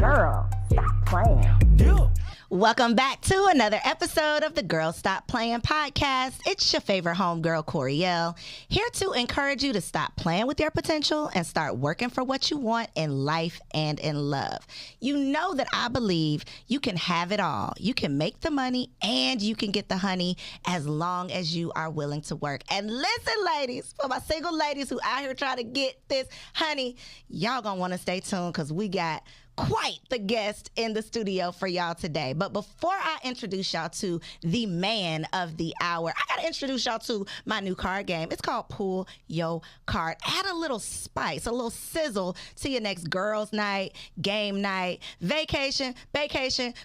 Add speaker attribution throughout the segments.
Speaker 1: Girl, stop playing.
Speaker 2: Welcome back to another episode of the Girl Stop Playing podcast. It's your favorite homegirl, Coriel, here to encourage you to stop playing with your potential and start working for what you want in life and in love. You know that I believe you can have it all. You can make the money and you can get the honey as long as you are willing to work. And listen, ladies, for my single ladies who out here trying to get this honey, y'all gonna want to stay tuned because we got quite the guest in the studio for y'all today. But before I introduce y'all to the man of the hour, I gotta introduce y'all to my new card game. It's called Pull Your Card. Add a little spice, a little sizzle to your next girls' night, game night, vacation,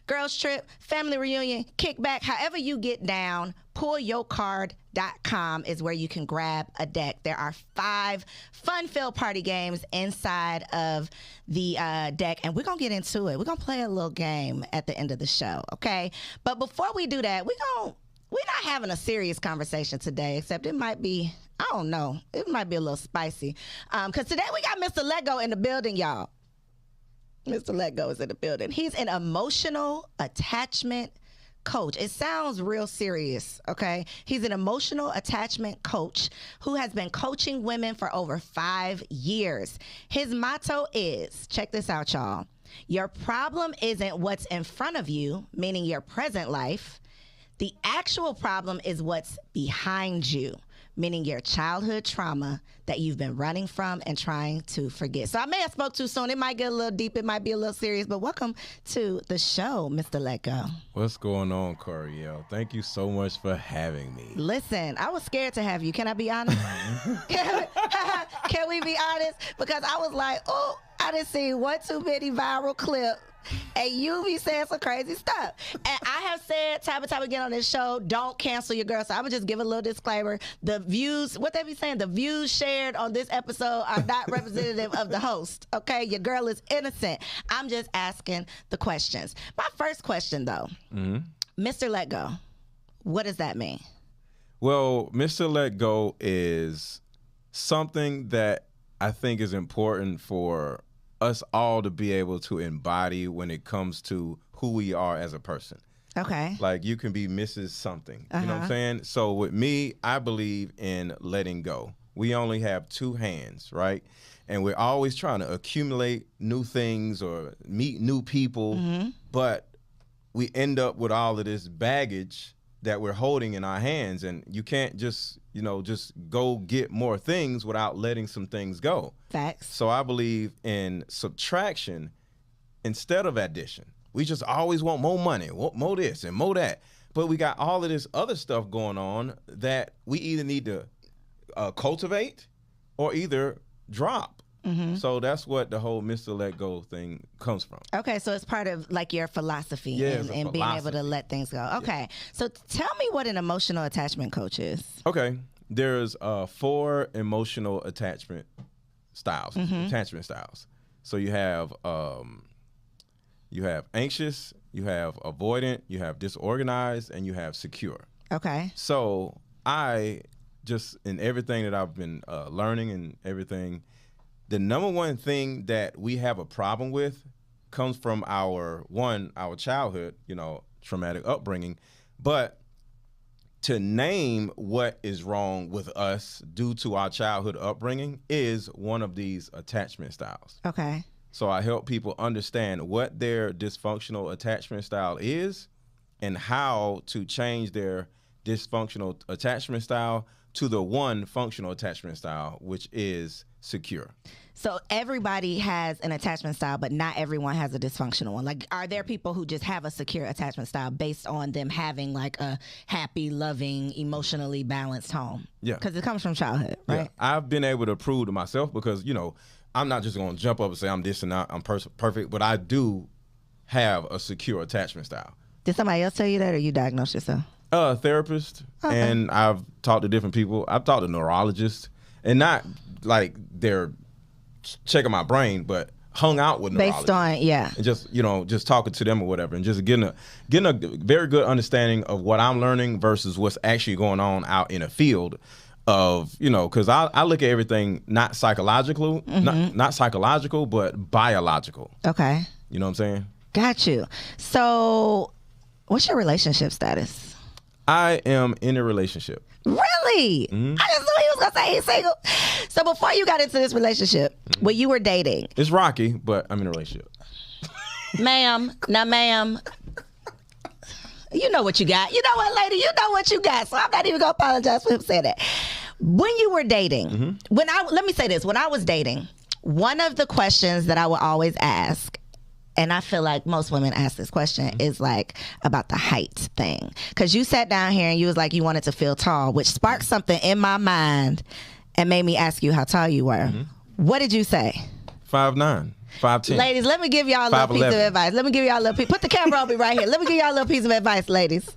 Speaker 2: girls' trip, family reunion, kickback, however you get down. PullYourCard.com is where you can grab a deck. There are 5 fun-filled party games inside of the deck, and we're going to get into it. We're going to play a little game at the end of the show, okay? But before we do that, we're not having a serious conversation today, except it might be, I don't know, it might be a little spicy. Because today we got Mr. Lego in the building, y'all. Mr. Lego is in the building. He's an emotional attachment coach. It sounds real serious, okay? He's an emotional attachment coach who has been coaching women for over 5 years. His motto is, check this out, y'all. Your problem isn't what's in front of you, meaning your present life. The actual problem is what's behind you, meaning your childhood trauma that you've been running from and trying to forget. So I may have spoke too soon. It might get a little deep. It might be a little serious. But welcome to the show, Mr. Let Go.
Speaker 3: What's going on, Coriel? Thank you so much for having me.
Speaker 2: Listen, I was scared to have you. Can I be honest? Can we be honest? Because I was like, oh, I done seen one too many viral clips. And you be saying some crazy stuff. And I have said time and time again on this show, don't cancel your girl. So I'm going to just give a little disclaimer. The views, what they be saying, the views shared on this episode are not representative of the host. Okay? Your girl is innocent. I'm just asking the questions. My first question, though, Mr. Let Go, what does that mean?
Speaker 3: Well, Mr. Let Go is something that I think is important for us all to be able to embody when it comes to who we are as a person.
Speaker 2: Okay.
Speaker 3: Like you can be Mrs. Something. You know what I'm saying? So with me, I believe in letting go. We only have 2 hands, right? And we're always trying to accumulate new things or meet new people, but we end up with all of this baggage that we're holding in our hands, and you can't just go get more things without letting some things go.
Speaker 2: Facts.
Speaker 3: So I believe in subtraction instead of addition. We just always want more money, more this and more that, but we got all of this other stuff going on that we either need to cultivate or either drop. So that's what the whole Mr. Let Go thing comes from.
Speaker 2: Okay, so it's part of like your philosophy and being able to let things go. Okay, so tell me what an emotional attachment coach is. Okay,
Speaker 3: there's 4 emotional attachment styles, attachment styles. So you have anxious, you have avoidant, you have disorganized, and you have secure.
Speaker 2: Okay.
Speaker 3: So I just, in everything that I've been learning and everything, the number one thing that we have a problem with comes from our childhood, traumatic upbringing. But to name what is wrong with us due to our childhood upbringing is one of these attachment styles.
Speaker 2: Okay.
Speaker 3: So I help people understand what their dysfunctional attachment style is and how to change their dysfunctional attachment style to the one functional attachment style, which is secure.
Speaker 2: So everybody has an attachment style, but not everyone has a dysfunctional one. Like, are there people who just have a secure attachment style based on them having like a happy, loving, emotionally balanced home?
Speaker 3: Yeah.
Speaker 2: Because it comes from childhood, right?
Speaker 3: Yeah. I've been able to prove to myself because, I'm not just going to jump up and say I'm this and I'm perfect, but I do have a secure attachment style.
Speaker 2: Did somebody else tell you that or you diagnosed yourself?
Speaker 3: Therapist. Okay. And I've talked to different people. I've talked to neurologists, and not like they're checking my brain, but hung out with neurologists.
Speaker 2: Based on, yeah.
Speaker 3: And just talking to them or whatever, and just getting a very good understanding of what I'm learning versus what's actually going on out in a field of, because I look at everything not psychological, not psychological, but biological.
Speaker 2: Okay.
Speaker 3: You know what I'm saying?
Speaker 2: Got you. So, what's your relationship status?
Speaker 3: I am in a relationship.
Speaker 2: Really?
Speaker 3: Mm-hmm.
Speaker 2: I just knew he was gonna say he's single. So before you got into this relationship, when you were dating,
Speaker 3: It's rocky, but I'm in a relationship.
Speaker 2: ma'am, you know what you got. You know what, lady? You know what you got. So I'm not even gonna apologize for him saying that. When you were dating, let me say this: when I was dating, one of the questions that I would always ask, and I feel like most women ask this question, is like about the height thing. Because you sat down here and you was like you wanted to feel tall, which sparked something in my mind and made me ask you how tall you were. What did you say?
Speaker 3: 5'9", 5'10".
Speaker 2: Ladies, let me give y'all a little piece of
Speaker 3: 5'11".
Speaker 2: advice. Let me give y'all a little piece. Put the camera on me right here. Let me give y'all a little piece of advice, ladies.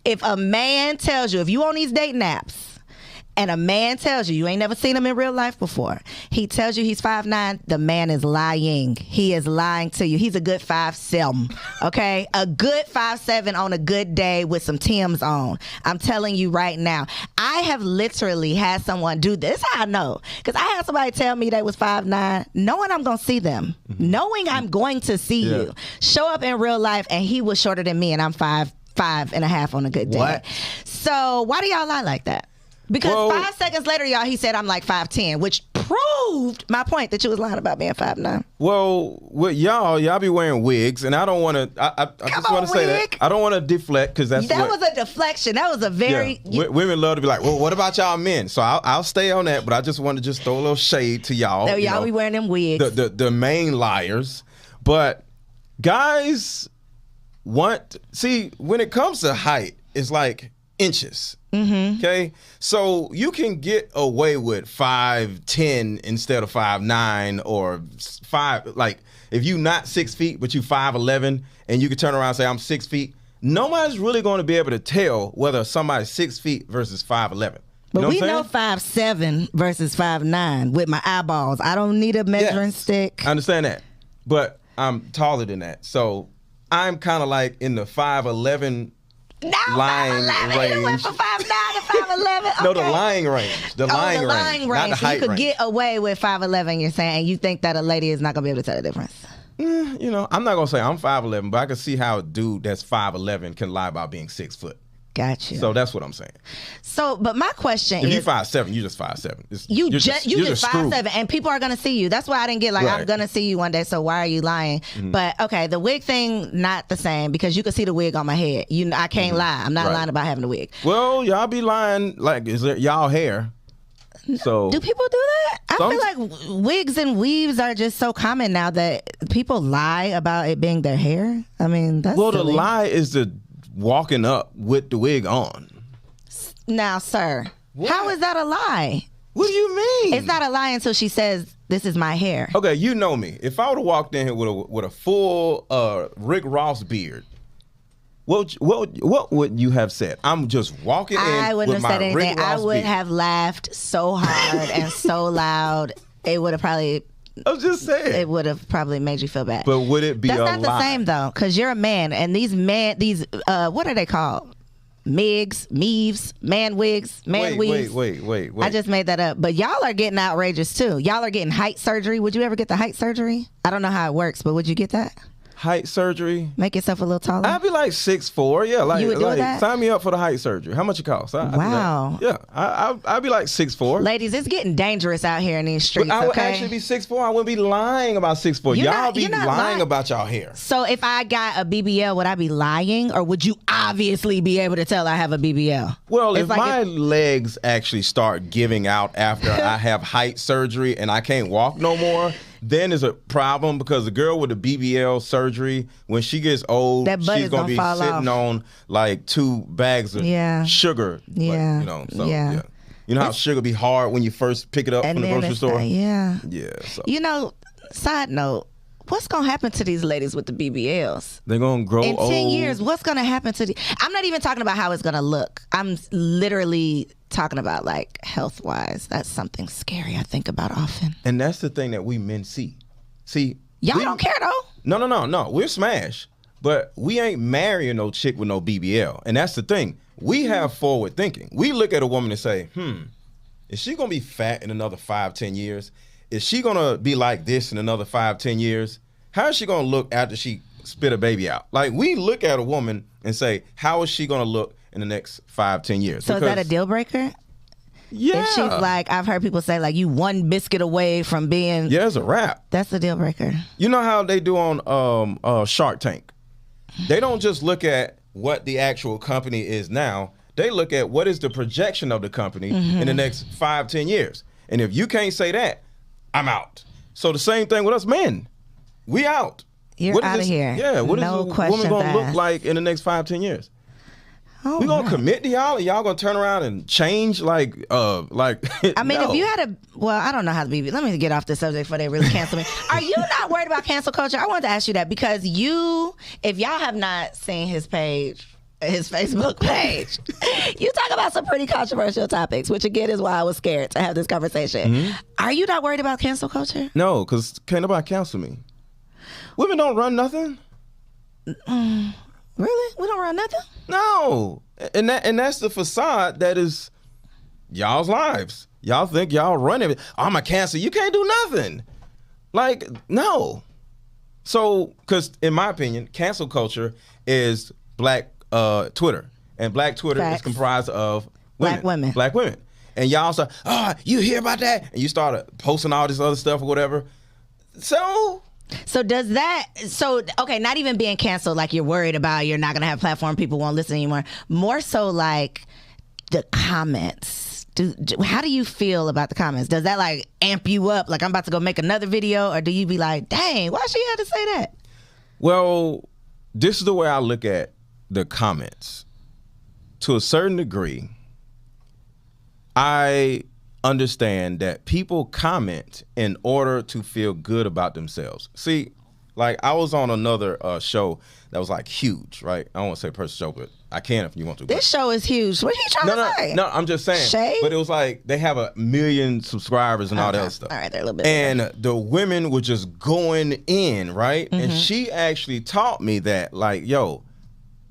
Speaker 2: If a man tells you, if you on these dating apps, and a man tells you ain't never seen him in real life before, he tells you he's 5'9", the man is lying. He is lying to you. He's a good 5'7", okay? A good 5'7" on a good day with some Timbs on. I'm telling you right now. I have literally had someone do this. How I know? Because I had somebody tell me they was 5'9", knowing I'm going to see them, knowing I'm going to see you, show up in real life, and he was shorter than me, and I'm 5'5" on a good day.
Speaker 3: What?
Speaker 2: So why do y'all lie like that? Because 5 seconds later, y'all, he said I'm like 5'10", which proved my point that you was lying about being 5'9".
Speaker 3: Well, with y'all be wearing wigs, and I don't want to. I just want to say that I don't want to deflect because that
Speaker 2: was a deflection. That was a very
Speaker 3: women love to be like, well, what about y'all men? So I'll stay on that, but I just want to just throw a little shade to y'all.
Speaker 2: So y'all be wearing them wigs.
Speaker 3: The main liars, but guys when it comes to height, it's like inches. Okay, so you can get away with 5'10" instead of 5'9" or 5. Like if you not 6 feet but you 5'11", and you can turn around and say I'm 6 feet. Nobody's really going to be able to tell whether somebody's 6 feet versus 5'11".
Speaker 2: But we know 5'7" versus 5'9" with my eyeballs. I don't need a measuring stick.
Speaker 3: I understand that, but I'm taller than that, so I'm kind of like in the 5'11". Lying range.
Speaker 2: You went from 5'9" to 5'11". Okay.
Speaker 3: No, the lying range. The lying range. Not the height
Speaker 2: you could
Speaker 3: range.
Speaker 2: get away with 5'11", you're saying, and you think that a lady is not going to be able to tell the difference?
Speaker 3: I'm not going to say I'm 5'11", but I can see how a dude that's 5'11" can lie about being 6 foot.
Speaker 2: Got you.
Speaker 3: So that's what I'm saying.
Speaker 2: So, but my question is...
Speaker 3: If you're 5'7", you're just 5'7".
Speaker 2: You're just 5'7", and people are going to see you. That's why I didn't get I'm going to see you one day, so why are you lying? But, okay, the wig thing, not the same, because you can see the wig on my head. I can't lie. I'm not lying about having a wig.
Speaker 3: Well, y'all be lying, like, is it y'all hair? So
Speaker 2: do people do that? I feel like wigs and weaves are just so common now that people lie about it being their hair. I mean, that's silly.
Speaker 3: The lie is the walking up with the wig on.
Speaker 2: Now, sir, how is that a lie?
Speaker 3: What do you mean?
Speaker 2: It's not a lie until she says, this is my hair.
Speaker 3: Okay, you know me. If I would have walked in here with a full Rick Ross beard, what would you have said? I'm just walking in.
Speaker 2: I wouldn't
Speaker 3: with
Speaker 2: have said
Speaker 3: my
Speaker 2: anything.
Speaker 3: Rick Ross
Speaker 2: I would
Speaker 3: beard.
Speaker 2: have laughed so hard and so loud. It would have probably...
Speaker 3: I was just saying.
Speaker 2: It would have probably made you feel bad.
Speaker 3: But would it be
Speaker 2: That's
Speaker 3: a
Speaker 2: not the same, though, because you're a man, and these what are they called? Meaves, man wigs, man weaves.
Speaker 3: Wait.
Speaker 2: I just made that up. But y'all are getting outrageous, too. Y'all are getting height surgery. Would you ever get the height surgery? I don't know how it works, but would you get that?
Speaker 3: Height surgery?
Speaker 2: Make yourself a little taller?
Speaker 3: I'd be like 6'4". Yeah, like,
Speaker 2: you would do that?
Speaker 3: Sign me up for the height surgery. How much it costs?
Speaker 2: Wow.
Speaker 3: I'd be like 6'4".
Speaker 2: Ladies, it's getting dangerous out here in these streets,
Speaker 3: I would
Speaker 2: okay?
Speaker 3: actually be 6'4". I wouldn't be lying about 6'4". Y'all be lying about y'all hair.
Speaker 2: So if I got a BBL, would I be lying? Or would you obviously be able to tell I have a BBL?
Speaker 3: Well, if my legs actually start giving out after I have height surgery and I can't walk no more, then there's a problem, because the girl with the BBL surgery, when she gets old, she's going to be sitting on like 2 bags of sugar.
Speaker 2: Yeah.
Speaker 3: Like, you know how sugar be hard when you first pick it up from the grocery store?
Speaker 2: Yeah.
Speaker 3: So.
Speaker 2: Side note, what's going to happen to these ladies with the BBLs?
Speaker 3: They're going to grow
Speaker 2: in
Speaker 3: old.
Speaker 2: 10 years, what's going to happen to I'm not even talking about how it's going to look. I'm literally talking about like health-wise. That's something scary I think about often.
Speaker 3: And that's the thing that we men see.
Speaker 2: Y'all don't care though.
Speaker 3: No. We're smashed. But we ain't marrying no chick with no BBL. And that's the thing. We have forward thinking. We look at a woman and say, is she going to be fat in another 5-10 years? Is she going to be like this in another 5-10 years? how is she gonna look after she spit a baby out? Like, we look at a woman and say, how is she gonna look in the next 5-10 years?
Speaker 2: So is that a deal breaker?
Speaker 3: Yeah.
Speaker 2: If she's like, I've heard people say, like, you one biscuit away from being.
Speaker 3: Yeah, it's a wrap.
Speaker 2: That's a deal breaker.
Speaker 3: You know how they do on Shark Tank? They don't just look at what the actual company is now. They look at what is the projection of the company in the next 5-10 years. And if you can't say that, I'm out. So the same thing with us men. We out.
Speaker 2: You're out of here.
Speaker 3: Yeah, what is
Speaker 2: no
Speaker 3: a woman going to look like in the next 5-10 years?
Speaker 2: Oh,
Speaker 3: we gonna commit to y'all, and y'all gonna turn around and change like. I
Speaker 2: mean,
Speaker 3: no.
Speaker 2: if you had I don't know how to be. Let me get off the subject before they really cancel me. Are you not worried about cancel culture? I wanted to ask you that because if y'all have not seen his page, his Facebook page, you talk about some pretty controversial topics, which again is why I was scared to have this conversation. Mm-hmm. Are you not worried about cancel culture?
Speaker 3: No, because can't nobody cancel me. Women don't run nothing.
Speaker 2: Really? We don't run nothing?
Speaker 3: No. And that's the facade that is y'all's lives. Y'all think y'all run it. I'm a cancel. You can't do nothing. Like, no. So, because in my opinion, cancel culture is black Twitter. And black Twitter is comprised of women. Black women. And y'all say, you hear about that? And you start posting all this other stuff or whatever. So
Speaker 2: does that, okay, not even being canceled, like you're worried about, you're not going to have a platform, people won't listen anymore. More so like the comments. How do you feel about the comments? Does that like amp you up? Like I'm about to go make another video? Or do you be like, dang, why she had to say that?
Speaker 3: Well, this is the way I look at the comments. To a certain degree, I understand that people comment in order to feel good about themselves. See, like I was on another show that was like huge, right? I don't want to say person show, but I can if you want to.
Speaker 2: This show is huge. What are you trying to say?
Speaker 3: No, I'm just saying.
Speaker 2: Shade?
Speaker 3: But it was like they have 1 million subscribers and all that other stuff.
Speaker 2: All right, they're a little bit.
Speaker 3: And the women were just going in, right?
Speaker 2: Mm-hmm.
Speaker 3: And she actually taught me that, like, yo,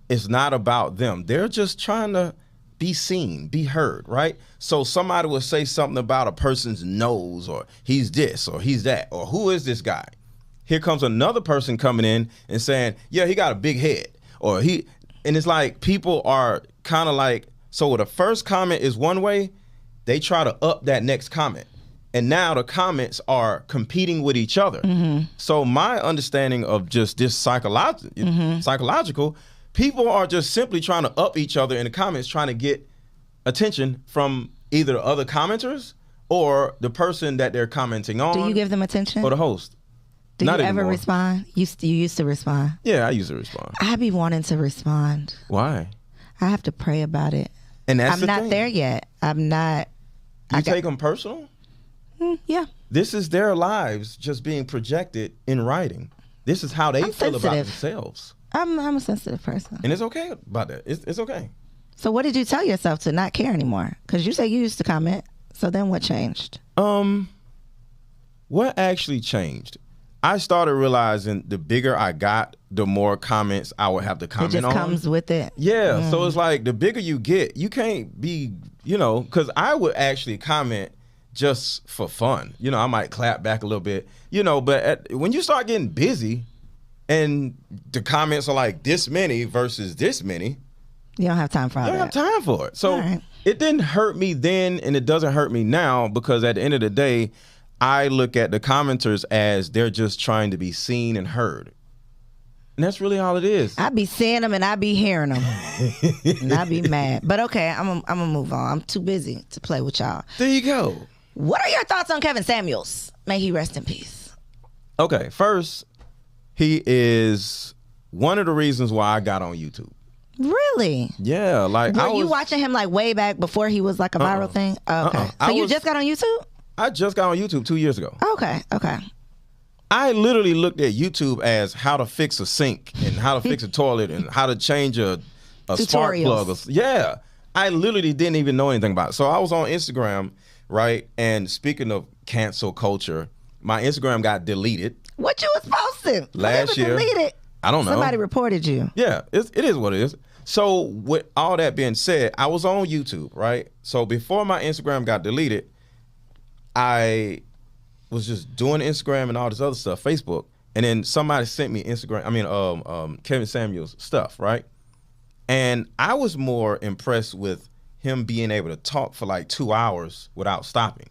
Speaker 3: it's not about them. They're just trying to be seen, be heard, right? So somebody will say something about a person's nose, or he's this, or he's that, or who is this guy? Here comes another person coming in and saying, yeah, he got a big head, or and it's like people are kind of like, so the first comment is one way, they try to up that next comment. And now the comments are competing with each other. Mm-hmm. So my understanding of just this psychological, people are just simply trying to up each other in the comments, trying to get attention from either the other commenters or the person that they're commenting on.
Speaker 2: Do you give them attention?
Speaker 3: Or the host.
Speaker 2: Do you ever respond? You used to respond?
Speaker 3: Yeah, I used to respond.
Speaker 2: I be wanting to respond.
Speaker 3: Why?
Speaker 2: I have to pray about it.
Speaker 3: And that's
Speaker 2: I'm not there yet. I'm not.
Speaker 3: You take them personal?
Speaker 2: Yeah.
Speaker 3: This is their lives just being projected in writing. This is how they feel about themselves.
Speaker 2: I'm a sensitive person.
Speaker 3: And it's okay about that. It's okay.
Speaker 2: So what did you tell yourself to not care anymore? Because you say you used to comment. So then what changed?
Speaker 3: What actually changed? I started realizing the bigger I got, the more comments I would have to comment on.
Speaker 2: It just comes with it.
Speaker 3: Yeah. So it's like the bigger you get, you can't be, because I would actually comment just for fun. I might clap back a little bit, but when you start getting busy and the comments are like this many versus this many,
Speaker 2: you don't have time for all that.
Speaker 3: You don't have time for it. So it didn't hurt me then, and it doesn't hurt me now, because at the end of the day, I look at the commenters as they're just trying to be seen and heard. And that's really all it is.
Speaker 2: I be seeing them and I be hearing them. And I be mad. But okay, I'm going to move on. I'm too busy to play with y'all.
Speaker 3: There you go.
Speaker 2: What are your thoughts on Kevin Samuels? May he rest in peace.
Speaker 3: Okay, first, he is one of the reasons why I got on YouTube.
Speaker 2: Really?
Speaker 3: Yeah.
Speaker 2: Were you watching him like way back before he was like a viral thing? Okay. So you just got on YouTube?
Speaker 3: I just got on YouTube 2 years ago.
Speaker 2: Okay.
Speaker 3: I literally looked at YouTube as how to fix a sink and how to fix a toilet and how to change a spark plug. Yeah. I literally didn't even know anything about it. So I was on Instagram, right? And speaking of cancel culture, my Instagram got deleted.
Speaker 2: What you was posting?
Speaker 3: Last year.
Speaker 2: Deleted?
Speaker 3: I don't know.
Speaker 2: Somebody reported you.
Speaker 3: Yeah, it is what it is. So with all that being said, I was on YouTube, right? So before my Instagram got deleted, I was just doing Instagram and all this other stuff, Facebook, and then somebody sent me Kevin Samuels stuff, right? And I was more impressed with him being able to talk for like 2 hours without stopping.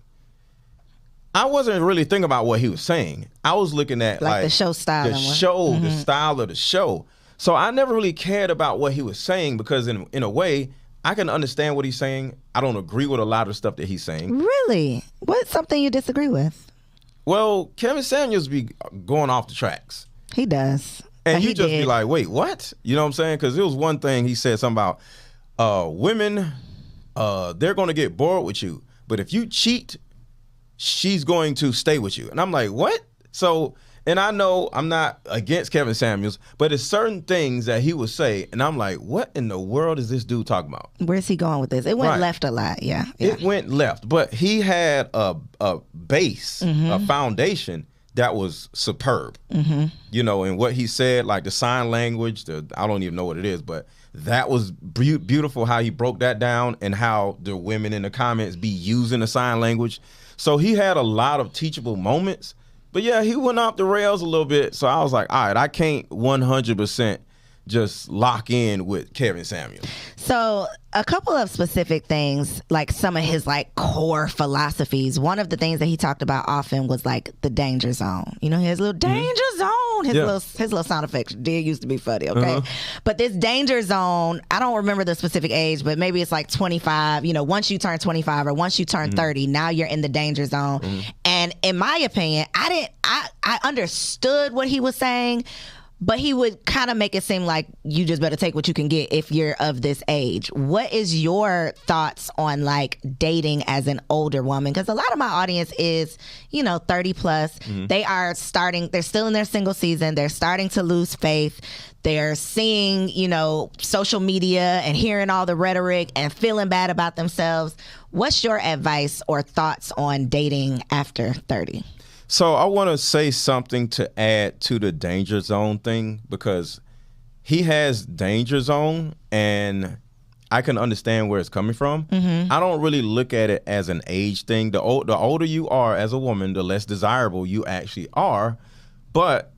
Speaker 3: I wasn't really thinking about what he was saying. I was looking at
Speaker 2: like the show style,
Speaker 3: the style of the show. So I never really cared about what he was saying because in a way, I can understand what he's saying. I don't agree with a lot of stuff that he's saying.
Speaker 2: Really? What's something you disagree with?
Speaker 3: Well, Kevin Samuels be going off the tracks.
Speaker 2: He does.
Speaker 3: And you just be like, wait, what? You know what I'm saying? Because it was one thing he said something about women, they're going to get bored with you. But if you cheat, she's going to stay with you. And I'm like, what? So, and I know I'm not against Kevin Samuels, but it's certain things that he would say. And I'm like, what in the world is this dude talking about?
Speaker 2: Where's he going with this? It went left a lot, yeah.
Speaker 3: It went left. But he had a base, a foundation that was superb, you know, and what he said, like the sign language, I don't even know what it is, but that was beautiful how he broke that down and how the women in the comments be using the sign language. So he had a lot of teachable moments, but yeah, he went off the rails a little bit. So I was like, all right, I can't 100% just lock in with Kevin Samuels.
Speaker 2: So a couple of specific things, like some of his like core philosophies. One of the things that he talked about often was like the danger zone. You know, his little danger zone, his little sound effects did used to be funny, okay? But this danger zone, I don't remember the specific age, but maybe it's like 25. You know, once you turn 25 or once you turn 30, now you're in the danger zone. And in my opinion, I understood what he was saying, but he would kind of make it seem like you just better take what you can get if you're of this age. What is your thoughts on like dating as an older woman? Because a lot of my audience is, you know, 30 plus. They're still in their single season. They're starting to lose faith. They're seeing, you know, social media and hearing all the rhetoric and feeling bad about themselves. What's your advice or thoughts on dating after 30?
Speaker 3: So I want to say something to add to the danger zone thing, because he has danger zone and I can understand where it's coming from. I don't really look at it as an age thing. The older you are as a woman, the less desirable you actually are. But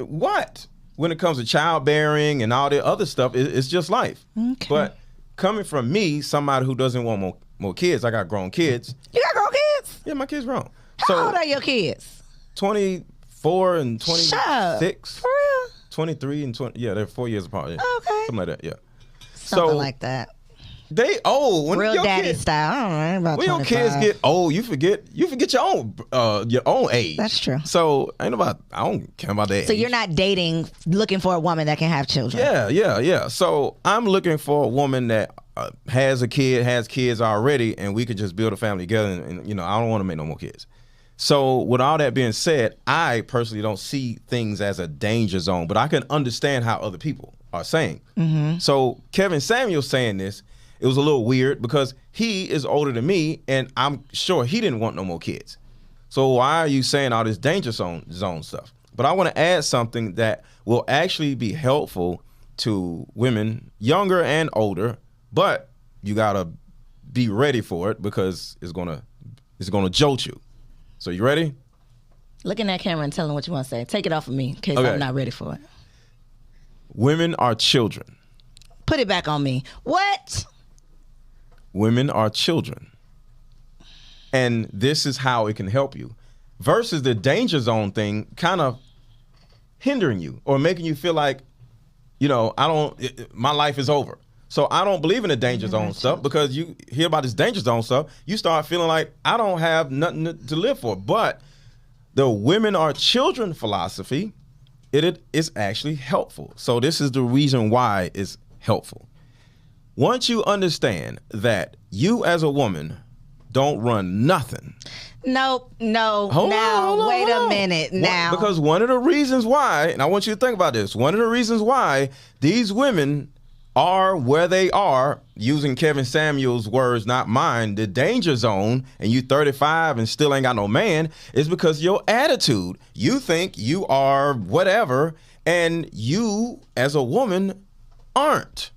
Speaker 3: when it comes to childbearing and all the other stuff, it's just life. Okay. But coming from me, somebody who doesn't want more kids, I got grown kids.
Speaker 2: You got grown kids?
Speaker 3: Yeah, my kids grown.
Speaker 2: How old are your kids?
Speaker 3: 24 and 26.
Speaker 2: For real?
Speaker 3: 23 and 20. Yeah, they're 4 years apart. Yeah.
Speaker 2: Okay.
Speaker 3: Something like that, yeah.
Speaker 2: Something like that.
Speaker 3: They old. When
Speaker 2: real
Speaker 3: your
Speaker 2: daddy
Speaker 3: kids,
Speaker 2: style. I don't know, about
Speaker 3: when
Speaker 2: 25.
Speaker 3: your kids get old, you forget your own age.
Speaker 2: That's true.
Speaker 3: So I don't care about that.
Speaker 2: So
Speaker 3: age.
Speaker 2: you're not dating, looking for a woman that can have children.
Speaker 3: Yeah. So I'm looking for a woman that has kids already, and we could just build a family together. And you know, I don't want to make no more kids. So with all that being said, I personally don't see things as a danger zone, but I can understand how other people are saying. So Kevin Samuels saying this, it was a little weird because he is older than me, and I'm sure he didn't want no more kids. So why are you saying all this danger zone stuff? But I want to add something that will actually be helpful to women, younger and older, but you gotta be ready for it because it's gonna jolt you. So you ready?
Speaker 2: Look in that camera and tell them what you want to say. Take it off of me in case I'm not ready for it.
Speaker 3: Women are children.
Speaker 2: Put it back on me. What?
Speaker 3: Women are children. And this is how it can help you. Versus the danger zone thing kind of hindering you or making you feel like, you know, my life is over. So I don't believe in the danger zone stuff because you hear about this danger zone stuff, you start feeling like I don't have nothing to live for. But the women are children philosophy, it is actually helpful. So this is the reason why it's helpful. Once you understand that you as a woman don't run nothing.
Speaker 2: Nope. Hold on, wait a minute now.
Speaker 3: Because one of the reasons why, and I want you to think about this, one of the reasons why these women are where they are, using Kevin Samuels' words, not mine, the danger zone, and you 35 and still ain't got no man, is because your attitude. You think you are whatever, and you, as a woman, aren't.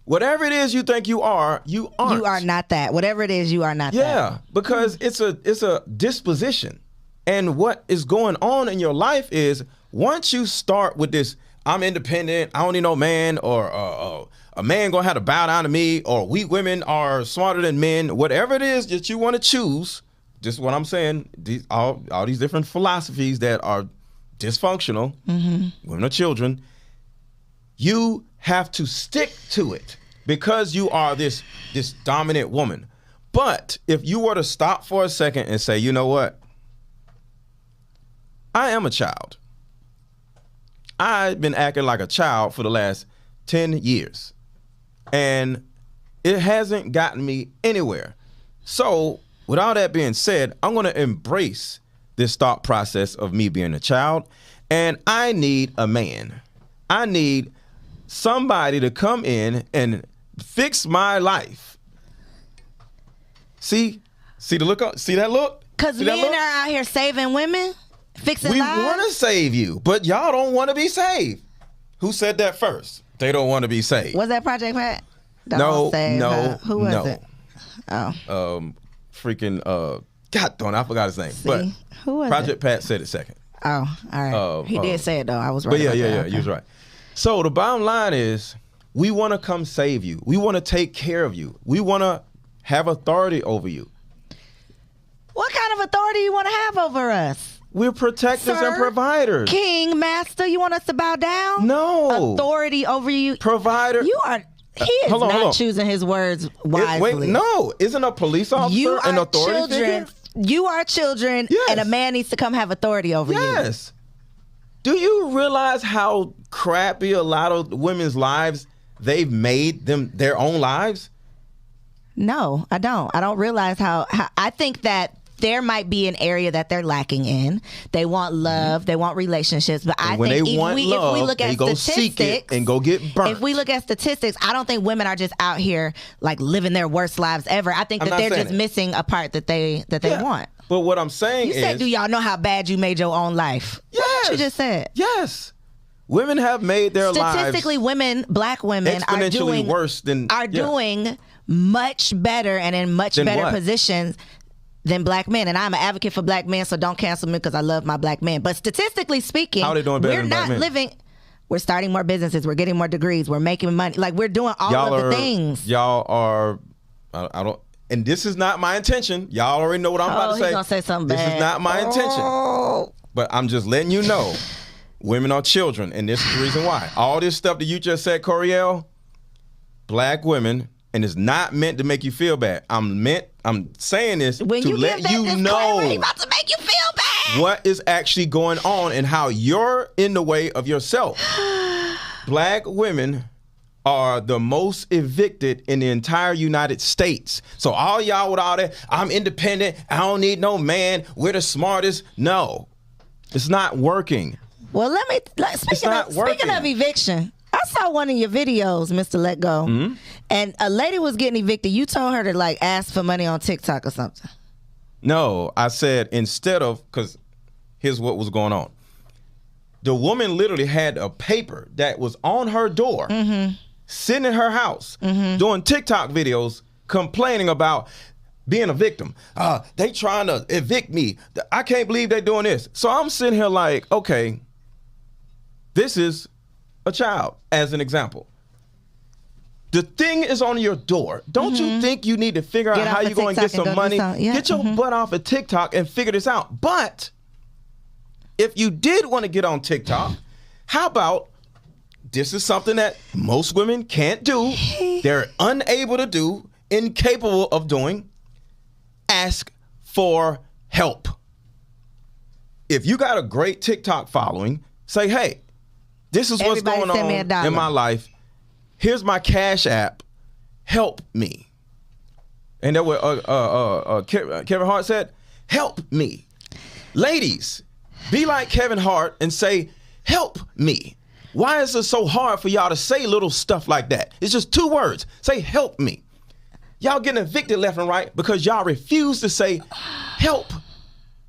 Speaker 3: Whatever it is you think you aren't.
Speaker 2: You are not that. Whatever it is, you are not that.
Speaker 3: Yeah, because it's a disposition. And what is going on in your life is once you start with this, I'm independent, I don't need no man, or a man gonna have to bow down to me, or we women are smarter than men, whatever it is that you want to choose, just what I'm saying, all these different philosophies that are dysfunctional, women or children, you have to stick to it because you are this dominant woman. But if you were to stop for a second and say, you know what? I am a child. I've been acting like a child for the last 10 years. And it hasn't gotten me anywhere. So with all that being said, I'm going to embrace this thought process of me being a child. And I need a man. I need somebody to come in and fix my life. See the look? See that look?
Speaker 2: Because men are out here saving women? Fixing lives?
Speaker 3: We want to save you, but y'all don't want to be saved. Who said that first? They don't want to be saved.
Speaker 2: Was that Project Pat?
Speaker 3: No.
Speaker 2: Who was it? Oh.
Speaker 3: God darn, I forgot his name.
Speaker 2: See?
Speaker 3: But
Speaker 2: who was
Speaker 3: Project
Speaker 2: it?
Speaker 3: Pat said it second.
Speaker 2: Oh, all right. He did say it though. I was right.
Speaker 3: But yeah,
Speaker 2: okay.
Speaker 3: you was right. So the bottom line is we want to come save you. We want to take care of you. We want to have authority over you.
Speaker 2: What kind of authority you want to have over us?
Speaker 3: We're protectors
Speaker 2: Sir,
Speaker 3: and providers.
Speaker 2: King, master, you want us to bow down?
Speaker 3: No.
Speaker 2: Authority over you.
Speaker 3: Provider.
Speaker 2: You are. He is
Speaker 3: hold on.
Speaker 2: not choosing his words wisely.
Speaker 3: Wait, no. Isn't a police officer
Speaker 2: You
Speaker 3: an
Speaker 2: are
Speaker 3: authority
Speaker 2: children.
Speaker 3: figure?
Speaker 2: You are children,
Speaker 3: Yes.
Speaker 2: and a man needs to come have authority over you.
Speaker 3: Yes. Do you realize how crappy a lot of women's lives they've made them their own lives?
Speaker 2: No, I don't. I don't realize how I think that there might be an area that they're lacking in. They want love, they want relationships, but I
Speaker 3: when
Speaker 2: think
Speaker 3: they
Speaker 2: if
Speaker 3: want
Speaker 2: we look at
Speaker 3: they go seek it and go get burnt.
Speaker 2: If we look at statistics, I don't think women are just out here like living their worst lives ever. I think that they're just missing a part that they want.
Speaker 3: But what I'm saying
Speaker 2: You
Speaker 3: is,
Speaker 2: said, do y'all know how bad you made your own life?
Speaker 3: Yes.
Speaker 2: That's what you just said.
Speaker 3: Yes. Women have made their lives
Speaker 2: Statistically, black women
Speaker 3: exponentially worse than
Speaker 2: doing much better and in much better positions than black men. And I'm an advocate for black men, so don't cancel me because I love my black men. But statistically speaking,
Speaker 3: how are they doing better
Speaker 2: we're
Speaker 3: than
Speaker 2: not
Speaker 3: black men?
Speaker 2: We're starting more businesses. We're getting more degrees. We're making money. Like, we're doing all of the things.
Speaker 3: Y'all are, I don't, and this is not my intention. Y'all already know what I'm about to say.
Speaker 2: He's gonna say something
Speaker 3: This
Speaker 2: bad.
Speaker 3: is not my intention. But I'm just letting you know, women are children, and this is the reason why. All this stuff that you just said, Coriel, black women, and it's not meant to make you feel bad. I'm saying this to let you know
Speaker 2: he's about to make you feel bad.
Speaker 3: what is actually going on and how you're in the way of yourself. Black women are the most evicted in the entire United States. So all y'all with all that, I'm independent, I don't need no man, we're the smartest. No, it's not working.
Speaker 2: Well, speaking of eviction, I saw one of your videos, Mr. Let Go, and a lady was getting evicted. You told her to like ask for money on TikTok or something.
Speaker 3: No, I said instead of, because here's what was going on. The woman literally had a paper that was on her door, sitting in her house, doing TikTok videos, complaining about being a victim. They trying to evict me. I can't believe they're doing this. So I'm sitting here like, okay, this is a child, as an example. The thing is on your door. Don't you think you need to figure out how you're going to get some money? Get your butt off of TikTok and figure this out. But if you did want to get on TikTok, how about this is something that most women can't do. They're unable to do, incapable of doing. Ask for help. If you got a great TikTok following, say, hey, this is what's going on in my life. Here's my Cash App. Help me. And that what Kevin Hart said, help me. Ladies, be like Kevin Hart and say, help me. Why is it so hard for y'all to say little stuff like that? It's just 2 words. Say, help me. Y'all getting evicted left and right because y'all refuse to say, help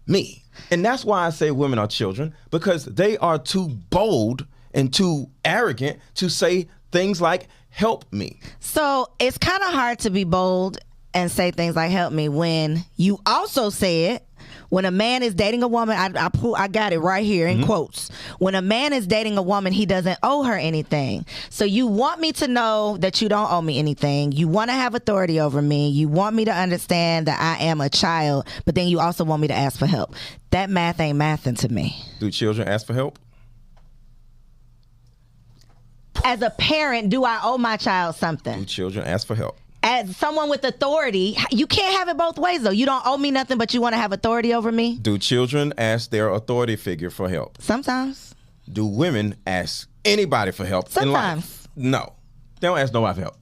Speaker 3: me. And that's why I say women are children, because they are too bold and too arrogant to say things like, help me.
Speaker 2: So it's kind of hard to be bold and say things like help me when you also said When a man is dating a woman, I got it right here in quotes. When a man is dating a woman, he doesn't owe her anything. So you want me to know that you don't owe me anything. You want to have authority over me. You want me to understand that I am a child, but then you also want me to ask for help. That math ain't mathing to me.
Speaker 3: Do children ask for help?
Speaker 2: As a parent, do I owe my child something?
Speaker 3: Do children ask for help?
Speaker 2: As someone with authority, you can't have it both ways, though. You don't owe me nothing, but you want to have authority over me?
Speaker 3: Do children ask their authority figure for help?
Speaker 2: Sometimes.
Speaker 3: Do women ask anybody for help in life?
Speaker 2: Sometimes.
Speaker 3: No. They don't ask nobody for help.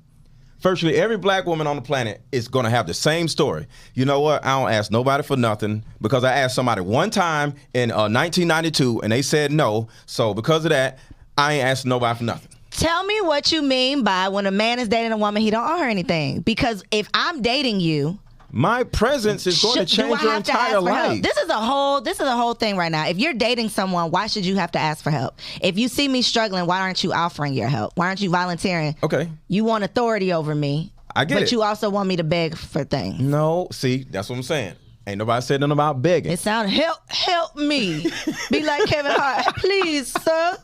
Speaker 3: Virtually every black woman on the planet is going to have the same story. You know what? I don't ask nobody for nothing because I asked somebody one time in 1992, and they said no. So because of that, I ain't asking nobody for nothing.
Speaker 2: Tell me what you mean by when a man is dating a woman, he don't owe her anything. Because if I'm dating you,
Speaker 3: my presence is going to change your entire life.
Speaker 2: This is a whole thing right now. If you're dating someone, why should you have to ask for help? If you see me struggling, why aren't you offering your help? Why aren't you volunteering?
Speaker 3: Okay.
Speaker 2: You want authority over me.
Speaker 3: I get it.
Speaker 2: But you also want me to beg for things.
Speaker 3: No, see, that's what I'm saying. Ain't nobody said nothing about begging.
Speaker 2: It sounded, help me. Be like Kevin Hart. Please, sir.